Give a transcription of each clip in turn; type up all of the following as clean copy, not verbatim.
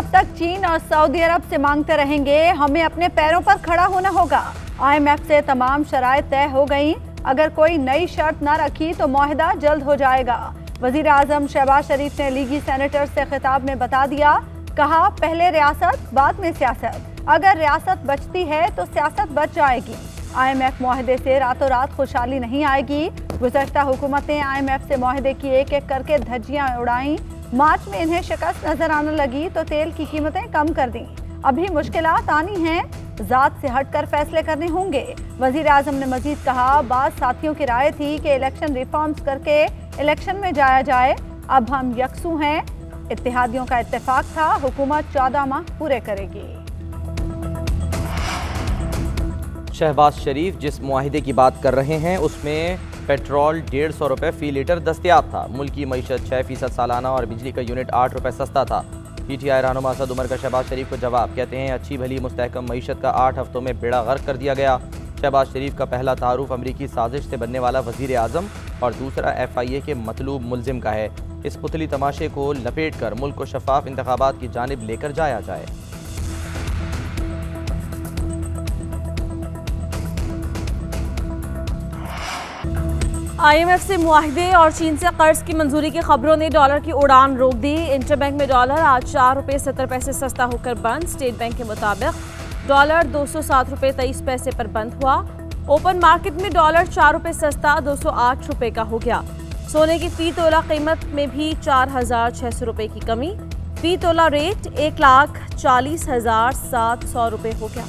कब तक चीन और सऊदी अरब से मांगते रहेंगे? हमें अपने पैरों पर खड़ा होना होगा। IMF से तमाम शराइत तय हो गई। अगर कोई नई शर्त न रखी तो मुआहदा जल्द हो जाएगा। वजीर आजम शहबाज शरीफ ने लीगी सेनेटर से खिताब में बता दिया, कहा पहले रियासत बाद में सियासत। अगर रियासत बचती है तो सियासत बच जाएगी। IMF मुआहदे से रातों रात खुशहाली नहीं आएगी। गुज़श्ता हुकूमत ने IMF से मुआहदे की एक एक करके धज्जियां उड़ाई। मार्च में इन्हें शिकस्त नजर आने लगी तो तेल की कीमतें कम कर दी। अभी मुश्किलात आनी हैं, जात से हटकर फैसले करने होंगे। वजीर आजम ने मजीद कहा, बात साथियों की राय थी कि इलेक्शन रिफॉर्म्स करके इलेक्शन में जाया जाए। अब हम यकसू हैं। इत्तेहादियों का इत्तेफाक था, हुकूमत 14 माह पूरे करेगी। शहबाज शरीफ जिस मुआहिदे की बात कर रहे हैं उसमें पेट्रोल 150 रुपये फ़ी लीटर दस्तयाब था। मुल्क की मईशत 6% सालाना और बिजली का यूनिट 8 रुपये सस्ता था। PTI रहनुमा असद उमर का शहबाज शरीफ को जवाब, कहते हैं अच्छी भली मुस्तहकम मईशत का 8 हफ्तों में बेड़ा गर्क कर दिया गया। शहबाज शरीफ का पहला तारुफ अमरीकी साजिश से बनने वाला वजीर आजम और दूसरा FIA के मतलूब मुलजिम का है। इस पुतली तमाशे को लपेट कर मुल्क को शफाफ इंतखाबात की जानिब लेकर जाया जाए। IMF से मुआहदे और चीन से कर्ज की मंजूरी की खबरों ने डॉलर की उड़ान रोक दी। इंटरबैंक में डॉलर आज 4 रुपये 70 पैसे सस्ता होकर बंद। स्टेट बैंक के मुताबिक डॉलर 207 रुपये 23 पैसे पर बंद हुआ। ओपन मार्केट में डॉलर 4 रुपये सस्ता 208 रुपये का हो गया। सोने की फी तोला कीमत में भी 4,600 रुपये की कमी। फी तोला रेट 1,40,700 रुपये हो गया।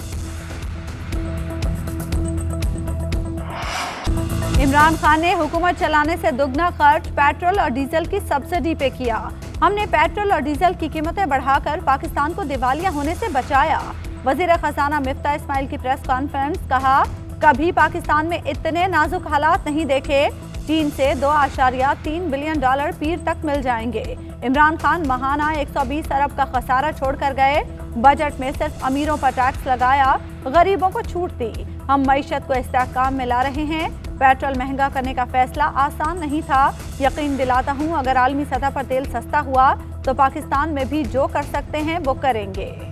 इमरान खान ने हुकूमत चलाने से दुगना खर्च पेट्रोल और डीजल की सब्सिडी पे किया। हमने पेट्रोल और डीजल की कीमतें बढ़ाकर पाकिस्तान को दिवालिया होने से बचाया। वजीर खजाना मिफ्ता इस्माइल की प्रेस कॉन्फ्रेंस, कहा कभी पाकिस्तान में इतने नाजुक हालात नहीं देखे। चीन से 2.3 बिलियन डॉलर पीर तक मिल जाएंगे। इमरान खान महाना 120 अरब का खसारा छोड़कर गए। बजट में सिर्फ अमीरों पर टैक्स लगाया, गरीबों को छूट दी। हम मईशत को इस्तेहकाम में ला रहे हैं। पेट्रोल महंगा करने का फैसला आसान नहीं था। यकीन दिलाता हूं, अगर आलमी सतह पर तेल सस्ता हुआ तो पाकिस्तान में भी जो कर सकते हैं वो करेंगे।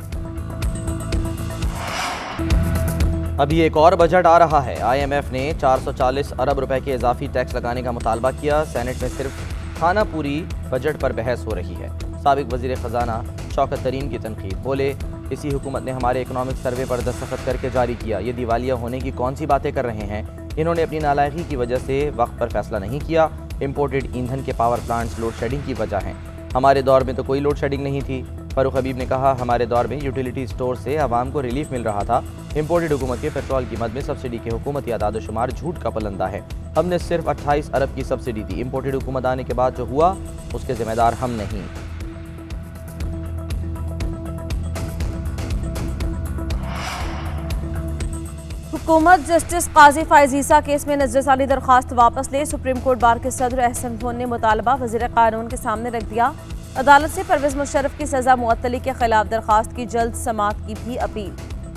अभी एक और बजट आ रहा है। IMF ने 440 अरब रुपए के इजाफी टैक्स लगाने का मुतालबा किया। सेनेट में सिर्फ खाना पूरी बजट पर बहस हो रही है। साबिक वजीर खजाना शौकत तरीन की तनकीद, बोले इसी हुकूमत ने हमारे इकोनॉमिक सर्वे पर दस्तखत करके जारी किया। ये दिवालिया होने की कौन सी बातें कर रहे हैं? इन्होंने अपनी नालायकी की वजह से वक्त पर फैसला नहीं किया। इम्पोर्टेड ईंधन के पावर प्लांट्स लोड शेडिंग की वजह हैं। हमारे दौर में तो कोई लोड शेडिंग नहीं थी। फारूक हबीब ने कहा, हमारे दौर में यूटिलिटी स्टोर से आवाम को रिलीफ मिल रहा था। इम्पोर्टेड हुकूमत के पेट्रोल कीमत में सब्सिडी के हुकूमती आदाद शुमार झूठ का पलंदा है। हमने सिर्फ 28 अरब की सब्सिडी दी। इम्पोर्टेड हुकूमत आने के बाद जो हुआ उसके जिम्मेदार हम नहीं। हुकूमत जस्टिस काजी फायज ईसा केस में नजरसानी दरखास्त वापस ले। सुप्रीम कोर्ट बार के सदर एहसन लोन ने मुतालबा वजीर कानून के सामने रख दिया। अदालत से परवेज मुशर्रफ की सजा मुअत्तली के खिलाफ दरखास्त की जल्द समाअत की भी अपील।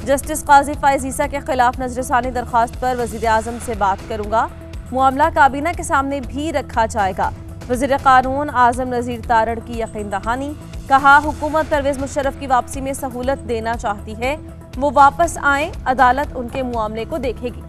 जस्टिस काजी फायज ईसा के खिलाफ नजरसानी दरखास्त पर वजीर आजम से बात करूंगा। मामला काबीना के सामने भी रखा जाएगा। वजीर कानून आजम नज़ीर तारड़ की यकीन दहानी, कहा हुकूमत परवेज मुशर्रफ की वापसी में सहूलत देना चाहती है। वो वापस आए, अदालत उनके मामले को देखेगी।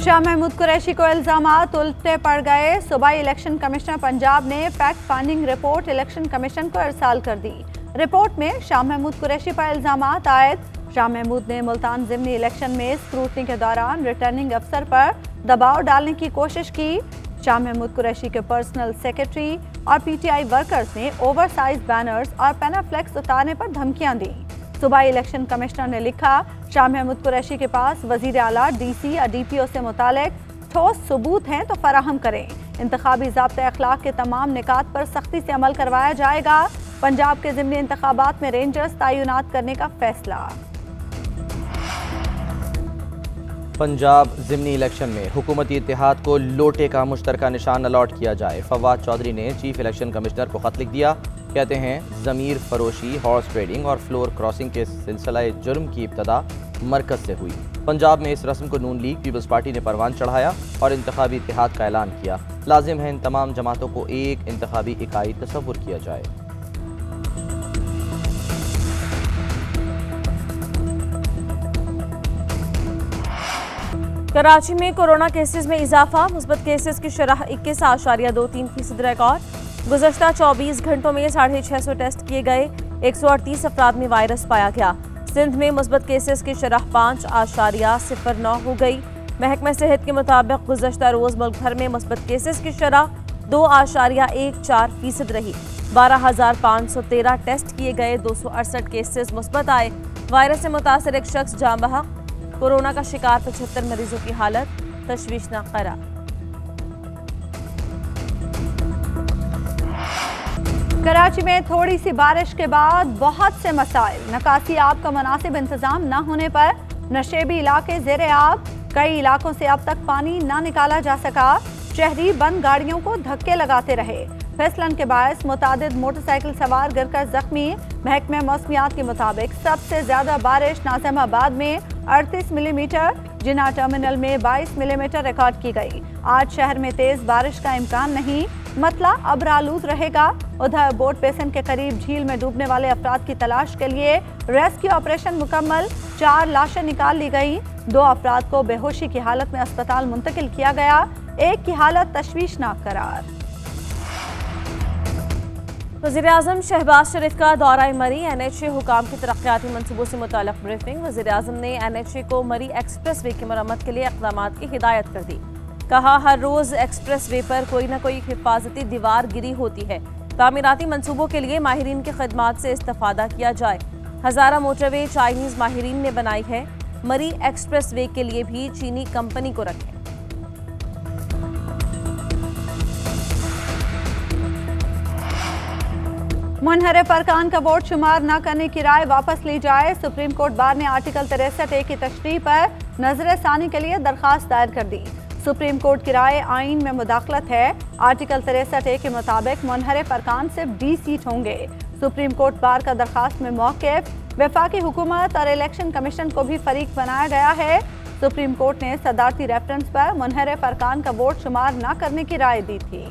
शाह महमूद कुरैशी को इल्जामात उल्टे पड़ गए। सूबाई इलेक्शन कमिश्नर पंजाब ने fact finding report election commission को इरसाल कर दी। रिपोर्ट में शाह महमूद कुरैशी पर इल्जामात आयद। शाह महमूद ने मुल्तान ज़िमनी इलेक्शन में स्क्रूटनी के दौरान रिटर्निंग अफसर पर दबाव डालने की कोशिश की। शाह महमूद कुरैशी के पर्सनल सेक्रेटरी और PTI वर्कर्स ने ओवरसाइज बैनर्स और पैनाफ्लेक्स उतारने पर धमकियां दी। सूबाई इलेक्शन कमिश्नर ने लिखा, शाह महमूद कुरैशी के पास वजीर आला, DC या DPO से मुतालिक ठोस सबूत हैं तो फराहम करें। इंतखाबी ज़ाब्ते अखलाक के तमाम निकात पर सख्ती से अमल करवाया जाएगा। पंजाब के ज़िमनी इंतखाबात में रेंजर्स तैनात करने का फैसला। पंजाब ज़िमनी इलेक्शन में हुकूमती इत्तेहाद को लोटे का मुश्तरका निशान अलॉट किया जाए। फवाद चौधरी ने चीफ इलेक्शन कमिश्नर को खत लिख दिया। कहते हैं ज़मीर फरोशी, हॉर्स ट्रेडिंग और फ्लोर क्रॉसिंग के सिलसिला जुर्म की इब्तदा मरकज़ से हुई। पंजाब में इस रस्म को नून लीग पीपल्स पार्टी ने परवान चढ़ाया और इंतखाबी इत्तेहाद का ऐलान किया। लाजिम है इन तमाम जमातों को एक इंतखाबी इकाई तस्वुर किया जाए। कराची में कोरोना केसेस में इजाफा, मुस्बत केसेस की शरह 21.23% रिकॉर्ड। गुज़श्ता 24 घंटों में 650 टेस्ट किए गए, 138 अफराद में वायरस पाया गया। सिंध में मुस्बत केसेस की शरह 5.09 हो गई। महकमा सेहत के मुताबिक गुज़श्ता रोज़ मुल्क भर में मुस्बत केसेस की शरह 2.14% रही। 12,513 टेस्ट किए गए, 268 केसेस मुस्बत आए। वायरस से मुतासर एक शख्स जाँ बहक। कोरोना का शिकार 75 मरीजों की हालत तशवीशनाक करार। कराची में थोड़ी सी बारिश के बाद बहुत से मसाइल। निकासी आब का मुनासिब इंतजाम न होने पर नशेबी इलाके ज़ेरे आब। कई इलाकों से अब तक पानी ना निकाला जा सका। शहरी बंद गाड़ियों को धक्के लगाते रहे। फिसलन के बायस मुतादिद मोटरसाइकिल सवार गिरकर जख्मी। महकमे मौसमियात के मुताबिक सबसे ज्यादा बारिश नाज़िमाबाद में 38 मिलीमीटर, जिना टर्मिनल में 22 मिलीमीटर रिकॉर्ड की गई। आज शहर में तेज बारिश का इम्कान नहीं, मतला अब्रालूद रहेगा। उधर बोट बेसन के करीब झील में डूबने वाले अफराद की तलाश के लिए रेस्क्यू ऑपरेशन मुकम्मल। 4 लाशें निकाल ली गई। 2 अफराद को बेहोशी की हालत में अस्पताल मुंतकिल किया गया। एक की हालत तशवीशनाक करार। वज़ीर-ए-आज़म शहबाज शरीफ का दौरा मरी, NHA हुकाम की तरक्याती मनसूबों से मुताल्लिक़ ब्रीफिंग। वज़ीर-ए-आज़म ने NHA को मरी एक्सप्रेस वे की मरम्मत के लिए इक़दामात की हिदायत कर दी। कहा, हर रोज़ एक्सप्रेस वे पर कोई न कोई हिफाजती दीवार गिरी होती है। तामीराती मनसूबों के लिए माहिरीन की खदमात से इस्तेफादा किया जाए। हज़ारा मोटरवे चाइनीज़ माहिरीन ने बनाई है। मरी एक्सप्रेस वे के लिए भी चीनी कंपनी को रखें। मुनहरिफ अरकान का वोट शुमार न करने की राय वापस ली जाए। सुप्रीम कोर्ट बार ने आर्टिकल 63A की तशरीह पर नजरसानी के लिए दरखास्त दायर कर दी। सुप्रीम कोर्ट की राय आइन में मुदाखलत है। आर्टिकल 63A के मुताबिक मुनहरिफ अरकान सिर्फ 20 सीट होंगे। सुप्रीम कोर्ट बार का दरखास्त में मौक़िफ़ वफाकी हुकूमत और इलेक्शन कमीशन को भी फरीक बनाया गया है। सुप्रीम कोर्ट ने सदारती रेफरेंस पर मुनहरिफ अरकान का वोट शुमार न करने की राय दी थी।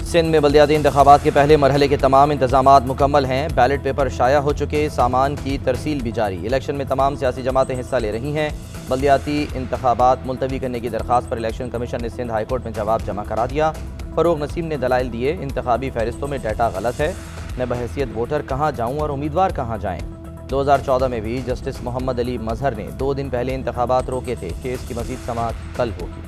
सिंध में बल्दियाती इंतखाबात के पहले मरहले के तमाम इंतजामात मुकम्मल हैं। बैलेट पेपर शाया हो चुके, सामान की तरसील भी जारी। इलेक्शन में तमाम सियासी जमातें हिस्सा ले रही हैं। बल्दियाती इंतखाबात मुलतवी करने की दरख्वास्त पर इलेक्शन कमीशन ने सिंध हाईकोर्ट में जवाब जमा करा दिया। फ़रोग नसीम ने दलाइल दिए, इंतखाबी फहरिस्तों में डाटा गलत है। मैं बहैसियत वोटर कहाँ जाऊँ और उम्मीदवार कहाँ जाएँ। 2014 में भी जस्टिस मोहम्मद अली मजहर ने 2 दिन पहले इंतखाबात रोके थे। केस की मज़ीद समाअत कल होगी।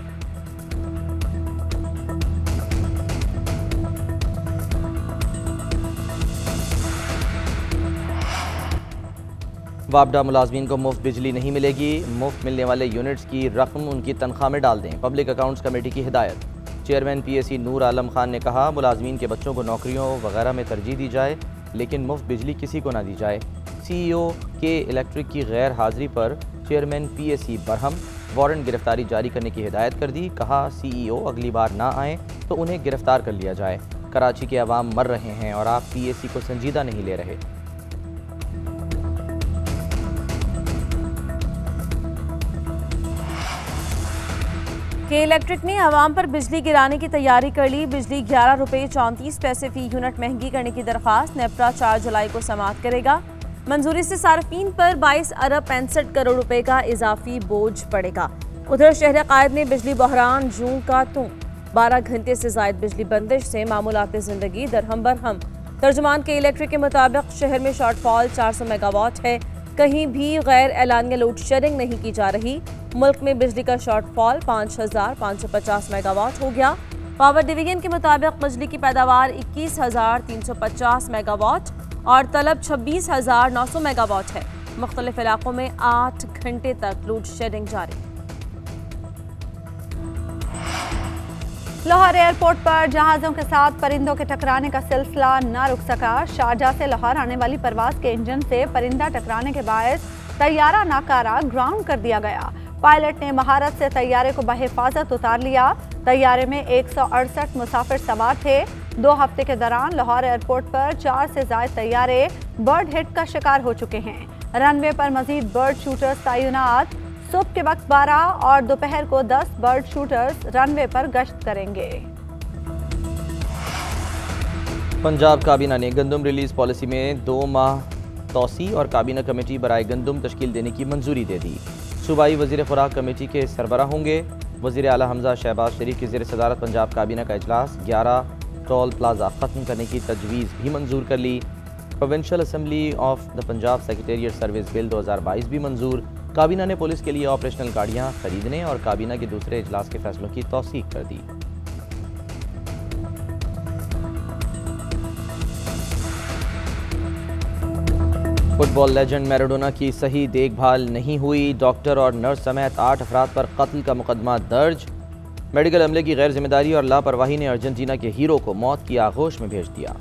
वापडा मुलाजमीन को मुफ्त बिजली नहीं मिलेगी। मुफ्त मिलने वाले यूनिट्स की रकम उनकी तनख्वाह में डाल दें। पब्लिक अकाउंट्स कमेटी की हिदायत। चेयरमैन PAC नूर आलम खान ने कहा, मुलाजमीन के बच्चों को नौकरियों वगैरह में तरजीह दी जाए, लेकिन मुफ्त बिजली किसी को ना दी जाए। CEO के इलेक्ट्रिक की गैर हाजिरी पर चेयरमैन PAC बरहम। वारंट गिरफ्तारी जारी करने की हिदायत कर दी। कहा, CEO अगली बार ना आए तो उन्हें गिरफ्तार कर लिया जाए। कराची के अवाम मर रहे हैं और आप PAC को संजीदा नहीं ले रहे। के इलेक्ट्रिक ने आवाम पर बिजली गिराने की तैयारी कर ली। बिजली 11 रुपये 34 पैसे फी यूनिट महंगी करने की दरख्वास्त। नेपरा 4 जुलाई को समाप्त करेगा। मंजूरी से सार्फिन पर 22 अरब 65 करोड़ रुपए का इजाफी बोझ पड़ेगा। उधर शहर कायद में बिजली बहरान जूं का तूं। 12 घंटे से जायद बिजली बंदिश से मामूलात जिंदगी दरहम बरहम। तर्जुमान के इलेक्ट्रिक के मुताबिक शहर में शॉर्टफॉल 400 मेगावाट है। कहीं भी गैर एलानिया लोड शेडिंग नहीं की जा रही। मुल्क में बिजली का शॉर्टफॉल 5550 मेगावाट हो गया। पावर डिवीजन के मुताबिक बिजली की पैदावार 21350 मेगावाट और तलब 26900 मेगावाट है। मुख्तलिफ इलाकों में 8 घंटे तक लोड शेडिंग जारी। लाहौर एयरपोर्ट पर जहाज़ों के साथ परिंदों के टकराने का सिलसिला न रुक सका। शारजाह से लाहौर आने वाली परवाज के इंजन से परिंदा टकराने के बायस तैयारा नाकारा ग्राउंड कर दिया गया। पायलट ने महारत से तैयारे को बहिफाजत उतार लिया। तैयारे में 168 मुसाफिर सवार थे। 2 हफ्ते के दौरान लाहौर एयरपोर्ट पर 4 से ज्यादा तैयारे बर्ड हिट का शिकार हो चुके हैं। रनवे पर मजीद बर्ड शूटर्स तैनात। सुबह के वक्त 12 और दोपहर को 10 बर्ड शूटर्स रनवे पर गश्त करेंगे। पंजाब काबीना ने गंदम रिलीज पॉलिसी में 2 माह तौसी और काबीना कमेटी बराए गंदम तश्कील देने की मंजूरी दे दी। सूबाई वजीर खुराक कमेटी के सरबराह होंगे। वजीर आला हमजा शहबाज शरीफ की ज़ेर सदारत पंजाब काबीना का इजलास। 11 टोल प्लाजा ख़त्म करने की तजवीज़ भी मंजूर कर ली। Provincial assembly of the Punjab secretariat service bill 2022 भी मंजूर। काबीना ने पुलिस के लिए ऑपरेशनल गाड़ियाँ खरीदने और काबीना के दूसरे इजलास के फैसलों की तौसीक कर दी। फुटबॉल लेजेंड मैराडोना की सही देखभाल नहीं हुई। डॉक्टर और नर्स समेत 8 अफराद पर कत्ल का मुकदमा दर्ज। मेडिकल अमले की गैर जिम्मेदारी और लापरवाही ने अर्जेंटीना के हीरो को मौत की आगोश में भेज दिया।